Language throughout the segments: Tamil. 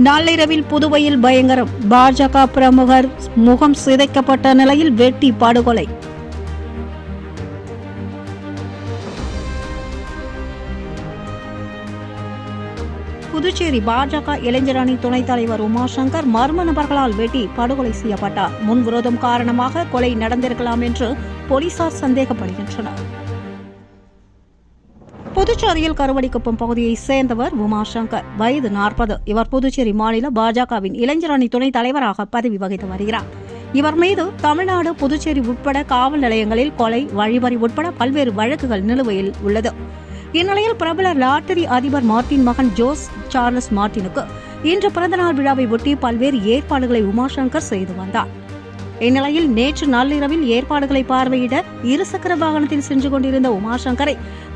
நள்ளிரவில் புதுவையில் பயங்கரம். பாஜக பிரமுகர் முகம் சிதைக்கப்பட்ட நிலையில் வெட்டி படுகொலை. புதுச்சேரி பாஜக இளைஞரணி துணைத் தலைவர் உமாசங்கர் மர்ம நபர்களால் வெட்டி படுகொலை செய்யப்பட்டார். முன்விரோதம் காரணமாக கொலை நடந்திருக்கலாம் என்று போலீசார் சந்தேகப்படுகின்றனர். புதுச்சேரியில் கருவடிக்குப்பம் பகுதியைச் சேர்ந்தவர் உமாசங்கர், வயது 40. இவர் புதுச்சேரி மாநில பாஜகவின் இளைஞரணி துணைத் தலைவராக பதவி வகித்து வருகிறார். இவர் மீது தமிழ்நாடு, புதுச்சேரி உட்பட காவல் நிலையங்களில் கொலை, வழிப்பறி உட்பட பல்வேறு வழக்குகள் நிலுவையில் உள்ளது. இந்நிலையில் பிரபல லாட்டரி அதிபர் மார்ட்டின் மகன் ஜோஸ் சார்லஸ் மார்ட்டினுக்கு இன்று பிறந்தநாள் விழாவை ஒட்டி பல்வேறு ஏற்பாடுகளை உமாசங்கர் செய்து வந்தார். இந்நிலையில் நேற்று நள்ளிரவில் ஏற்பாடுகளை பார்வையிட இருசக்கர வாகனத்தில் சென்று கொண்டிருந்த உமாசங்கரை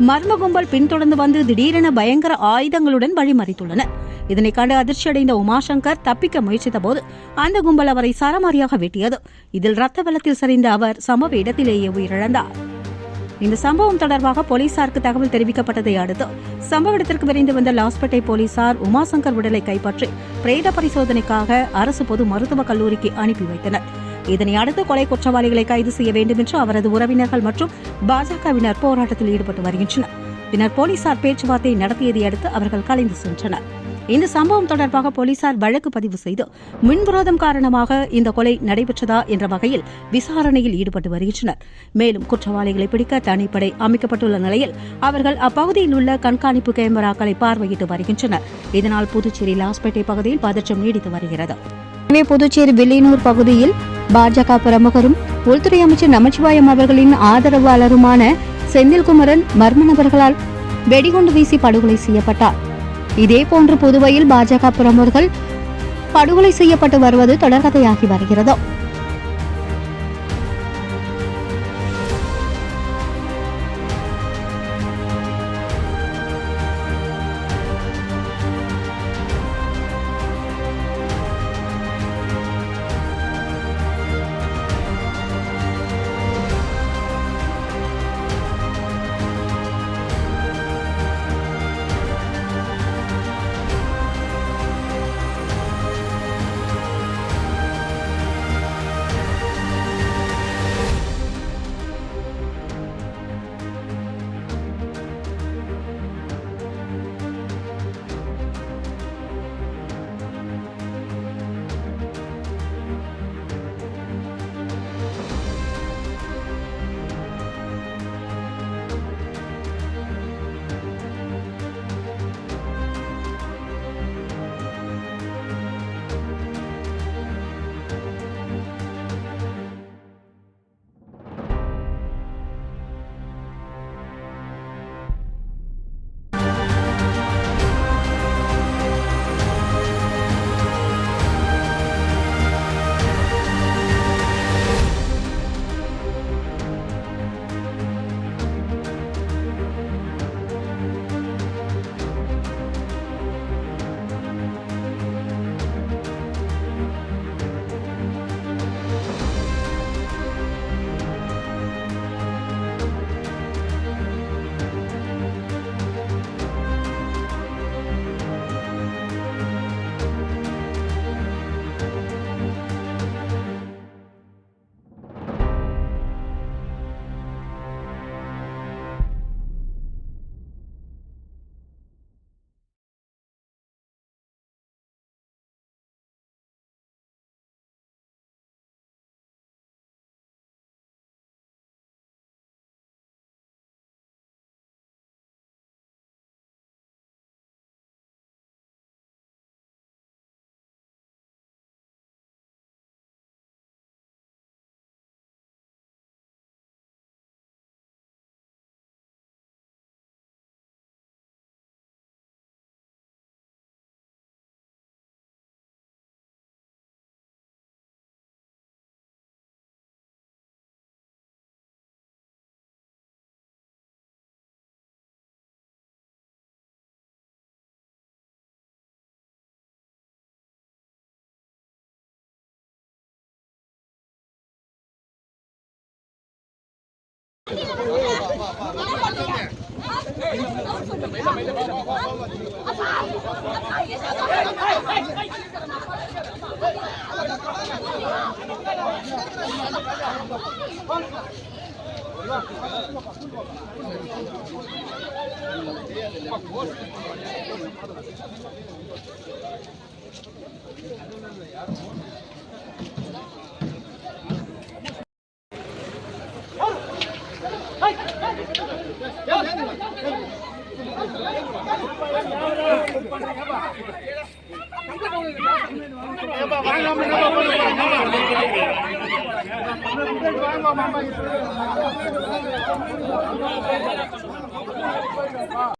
மர்ம கும்பல் பின்தொடர்ந்து வந்து திடீரென பயங்கர ஆயுதங்களுடன் வழிமறித்துள்ளனர். இதனை கண்டு அதிர்ச்சியடைந்த உமாசங்கர் தப்பிக்க முயற்சித்தபோது அந்த கும்பல் அவரை சரமாரியாக வெட்டியது. இதில் ரத்த வெள்ளத்தில் சரிந்த அவர் சம்பவ இடத்திலேயே உயிரிழந்தார். இந்த சம்பவம் தொடர்பாக போலீசாருக்கு தகவல் தெரிவிக்கப்பட்டதை அடுத்து சம்பவ இடத்திற்கு விரைந்து வந்த லாஸ்பேட்டை போலீசார் உமாசங்கர் உடலை கைப்பற்றி பிரேத பரிசோதனைக்காக அரசு பொது மருத்துவக் கல்லூரிக்கு அனுப்பி வைத்தனர். இதனை அடுத்து கொலை குற்றவாளிகளை கைது செய்ய வேண்டும் என்று அவரது உறவினர்கள் மற்றும் பாஜகவினர் போராட்டத்தில் ஈடுபட்டு வருகின்றனர். பின்னர் போலீசார் பேச்சுவார்த்தை நடத்தியதை அடுத்து அவர்கள் கலைந்து சென்றனர். இந்த சம்பவம் தொடர்பாக போலீசார் வழக்கு பதிவு செய்து முன்விரோதம் காரணமாக இந்த கொலை நடைபெற்றதா என்ற வகையில் விசாரணையில் ஈடுபட்டு வருகின்றனர். மேலும் குற்றவாளிகளை பிடிக்க தனிப்படை அமைக்கப்பட்டுள்ள நிலையில் அவர்கள் அப்பகுதியில் உள்ள கண்காணிப்பு கேமராக்களை பார்வையிட்டு வருகின்றனர். இதனால் புதுச்சேரி லாஸ்பேட்டை பகுதியில் பதற்றம் நீடித்து வருகிறது. புதுச்சேரி வில்லியனூர் பகுதியில் பாஜக பிரமுகரும் உள்துறை அமைச்சர் நமச்சிவாயம் அவர்களின் ஆதரவாளருமான செந்தில்குமரன் மர்ம நபர்களால் வெடிகுண்டு வீசி படுகொலை செய்யப்பட்டார். இதேபோன்று புதுவையில் பாஜக பிரமுகர்கள் படுகொலை செய்யப்பட்டு வருவது தொடர்கதையாகி வருகிறது. Apa? வாங்க